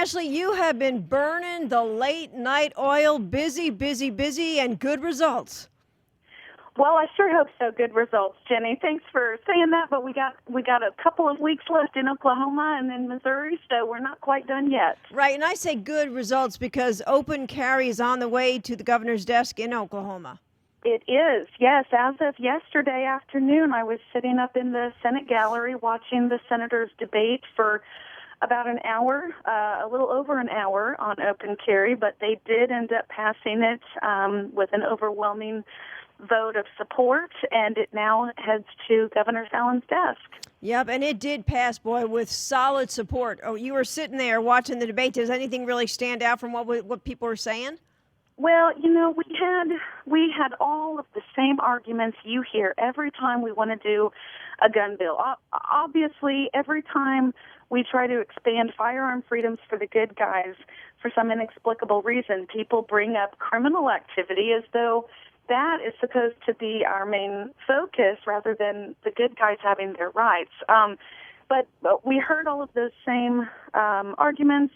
Ashley, you have been burning the late night oil, busy, busy, busy, and good results. Well, I sure hope so. Good results, Jenny. Thanks for saying that, but we got a couple of weeks left in Oklahoma and in Missouri, so we're not quite done yet. Right, and I say good results because open carry is on the way to the governor's desk in Oklahoma. It is, yes. As of yesterday afternoon, I was sitting up in the Senate gallery watching the senators debate for about an hour, a little over an hour on open carry, but they did end up passing it with an overwhelming vote of support, and it now heads to Governor Fallon's desk. Yep, and it did pass, boy, with solid support. Oh, you were sitting there watching the debate. Does anything really stand out from what people were saying? Well, we had all of the same arguments you hear every time we want to do a gun bill. Obviously, every time we try to expand firearm freedoms for the good guys, for some inexplicable reason, people bring up criminal activity as though that is supposed to be our main focus rather than the good guys having their rights. But we heard all of those same arguments.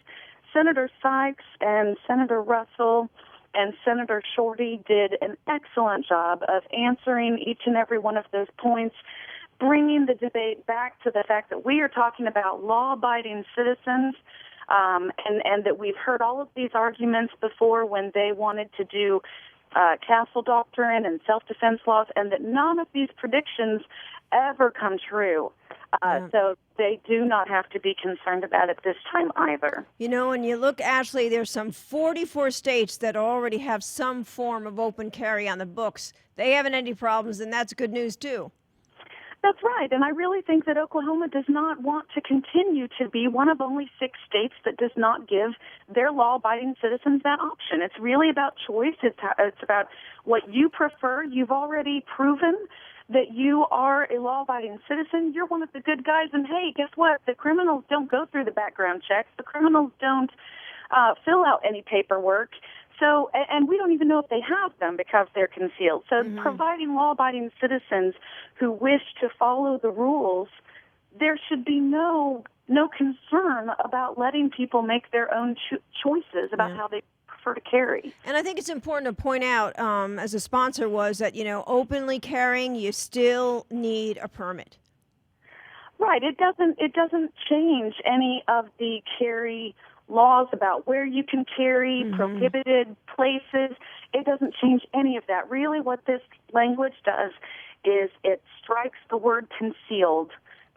Senator Sykes and Senator Russell and Senator Shorty did an excellent job of answering each and every one of those points, bringing the debate back to the fact that we are talking about law-abiding citizens, and that we've heard all of these arguments before when they wanted to do castle doctrine and self-defense laws, and that none of these predictions ever come true. So they do not have to be concerned about it this time either. You know, when you look, Ashley, there's some 44 states that already have some form of open carry on the books. They haven't any problems, and that's good news, too. That's right, and I really think that Oklahoma does not want to continue to be one of only 6 states that does not give their law-abiding citizens that option. It's really about choice. It's about what you prefer. You've already proven that you are a law-abiding citizen. You're one of the good guys, and hey, guess what? The criminals don't go through the background checks. The criminals don't fill out any paperwork. So, and we don't even know if they have them because they're concealed. So providing law-abiding citizens who wish to follow the rules, there should be no concern about letting people make their own choices about how they prefer to carry. And I think it's important to point out, as a sponsor, was that, openly carrying, you still need a permit. Right. It doesn't change any of the carry laws about where you can carry, prohibited places. It doesn't change any of that. Really what this language does is it strikes the word concealed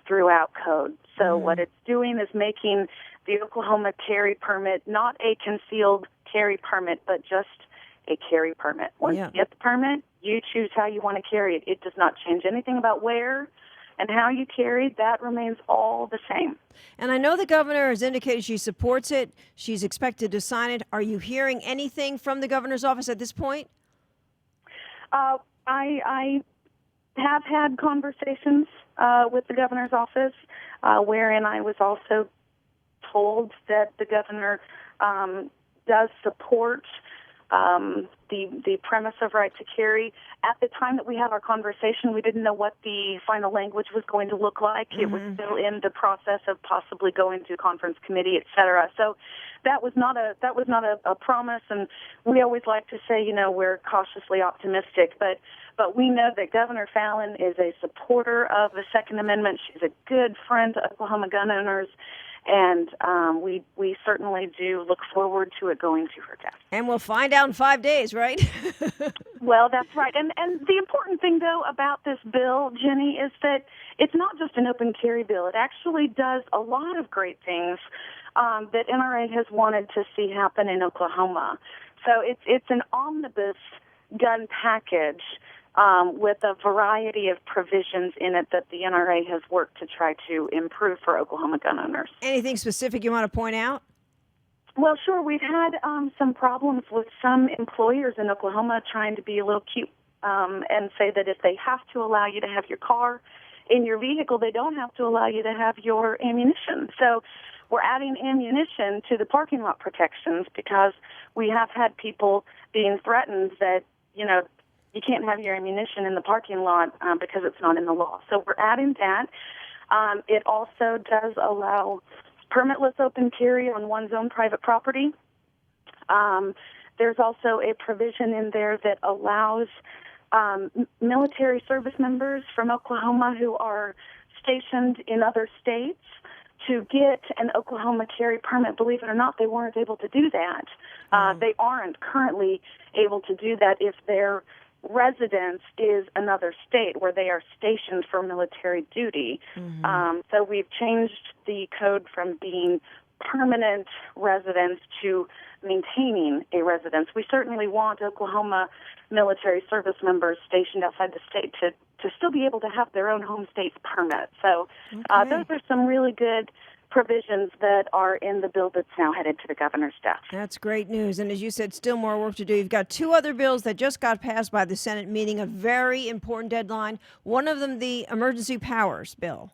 throughout code. So what it's doing is making the Oklahoma carry permit not a concealed carry permit, but just a carry permit. Once you get the permit, you choose how you want to carry it. It does not change anything about where and how you carry. That remains all the same. And I know the governor has indicated she supports it. She's expected to sign it. Are you hearing anything from the governor's office at this point? I have had conversations with the governor's office, wherein I was also told that the governor does support the premise of right to carry. At the time that we had our conversation, we didn't know what the final language was going to look like. It was still in the process of possibly going to conference committee, et cetera. So that was not a promise, and we always like to say, we're cautiously optimistic, but we know that Governor Fallon is a supporter of the Second Amendment. She's a good friend to Oklahoma gun owners. And we certainly do look forward to it going to her desk. And we'll find out in 5 days, right? Well, that's right. And the important thing, though, about this bill, Jenny, is that it's not just an open carry bill. It actually does a lot of great things that NRA has wanted to see happen in Oklahoma. So it's an omnibus gun package with a variety of provisions in it that the NRA has worked to try to improve for Oklahoma gun owners. Anything specific you want to point out? Well, sure. We've had some problems with some employers in Oklahoma trying to be a little cute and say that if they have to allow you to have your car in your vehicle, they don't have to allow you to have your ammunition. So we're adding ammunition to the parking lot protections because we have had people being threatened that, you can't have your ammunition in the parking lot because it's not in the law. So we're adding that. It also does allow permitless open carry on one's own private property. There's also a provision in there that allows military service members from Oklahoma who are stationed in other states to get an Oklahoma carry permit. Believe it or not, they weren't able to do that. They aren't currently able to do that if their residence is another state where they are stationed for military duty. So we've changed the code from being permanent residence to maintaining a residence. We certainly want Oklahoma military service members stationed outside the state to still be able to have their own home state's permit. So those are some really good provisions that are in the bill that's now headed to the governor's desk. That's great news. And as you said, still more work to do. You've got two other bills that just got passed by the Senate, meeting a very important deadline. One of them, the emergency powers bill.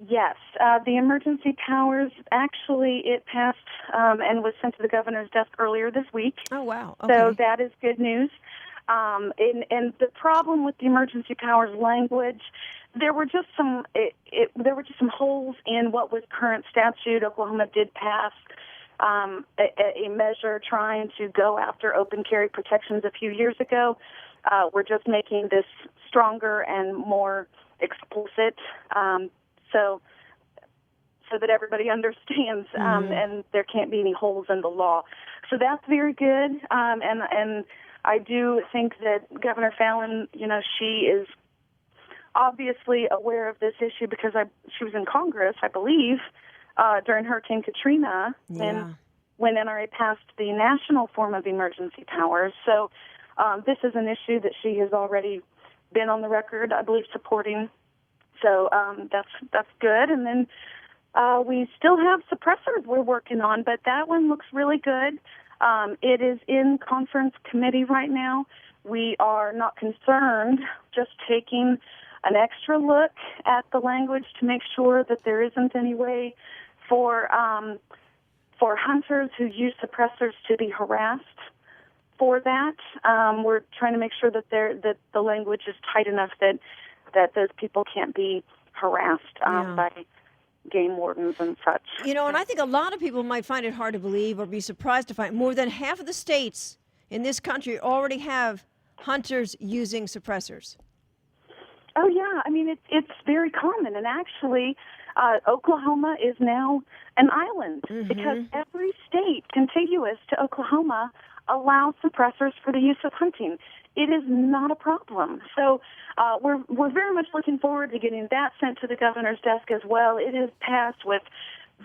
Yes, the emergency powers, actually, it passed and was sent to the governor's desk earlier this week. Oh, wow. Okay. So that is good news. And the problem with the emergency powers language, there were just some holes in what was current statute. Oklahoma did pass a measure trying to go after open carry protections a few years ago. We're just making this stronger and more explicit. So that everybody understands, and there can't be any holes in the law. So that's very good, and I do think that Governor Fallon, she is obviously aware of this issue because she was in Congress, I believe, during Hurricane Katrina when NRA passed the national form of emergency powers. So this is an issue that she has already been on the record, I believe, supporting. So that's good. And then we still have suppressors we're working on, but that one looks really good. It is in conference committee right now. We are not concerned, just taking an extra look at the language to make sure that there isn't any way for hunters who use suppressors to be harassed for that. We're trying to make sure that the language is tight enough that those people can't be harassed by game wardens and such. And I think a lot of people might find it hard to believe or be surprised to find more than half of the states in this country already have hunters using suppressors. Oh, yeah. I mean, it's very common. And actually, Oklahoma is now an island because every state contiguous to Oklahoma allows suppressors for the use of hunting. It is not a problem. So we're very much looking forward to getting that sent to the governor's desk as well. It is passed with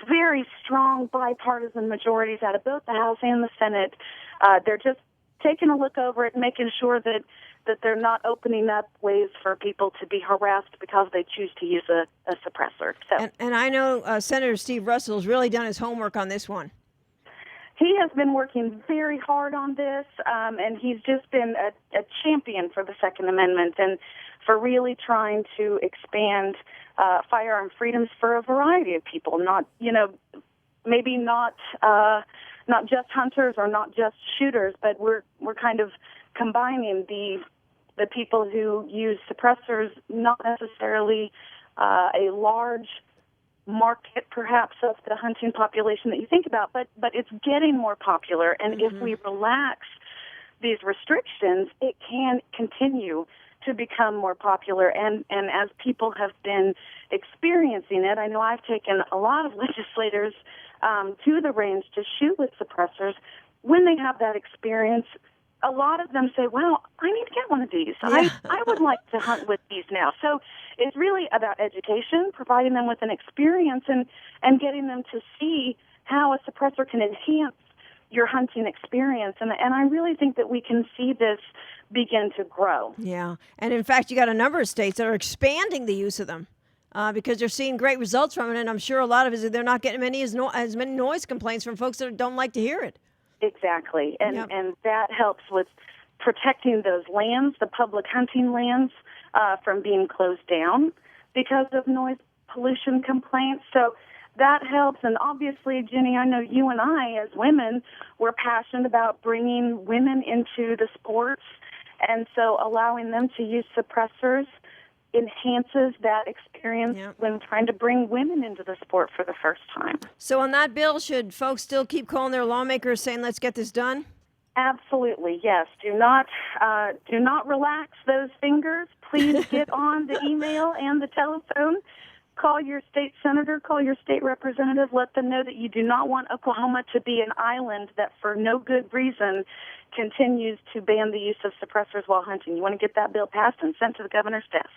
very strong bipartisan majorities out of both the House and the Senate. They're just taking a look over it and making sure that they're not opening up ways for people to be harassed because they choose to use a suppressor. So, and I know Senator Steve Russell has really done his homework on this one. He has been working very hard on this, and he's just been a champion for the Second Amendment and for really trying to expand firearm freedoms for a variety of people. Not, maybe not just hunters or not just shooters, but we're kind of combining the people who use suppressors, not necessarily a large market perhaps of the hunting population that you think about, but it's getting more popular, and if we relax these restrictions, it can continue to become more popular, and as people have been experiencing it, I know I've taken a lot of legislators to the range to shoot with suppressors. When they have that experience, a lot of them say, well, I need to get one of these. Yeah. I would like to hunt with these now. So it's really about education, providing them with an experience and getting them to see how a suppressor can enhance your hunting experience. And I really think that we can see this begin to grow. Yeah. And in fact, you got a number of states that are expanding the use of them because they're seeing great results from it. And I'm sure a lot of it is they're not getting as many noise complaints from folks that don't like to hear it. Exactly, and that helps with protecting those lands, the public hunting lands, from being closed down because of noise pollution complaints. So that helps, and obviously, Jenny, I know you and I, as women, we're passionate about bringing women into the sports, and so allowing them to use suppressors enhances that experience Yeah. when trying to bring women into the sport for the first time. So on that bill, should folks still keep calling their lawmakers saying, let's get this done? Absolutely, yes. Do not relax those fingers. Please get on the email and the telephone. Call your state senator, call your state representative. Let them know that you do not want Oklahoma to be an island that, for no good reason, continues to ban the use of suppressors while hunting. You want to get that bill passed and sent to the governor's desk.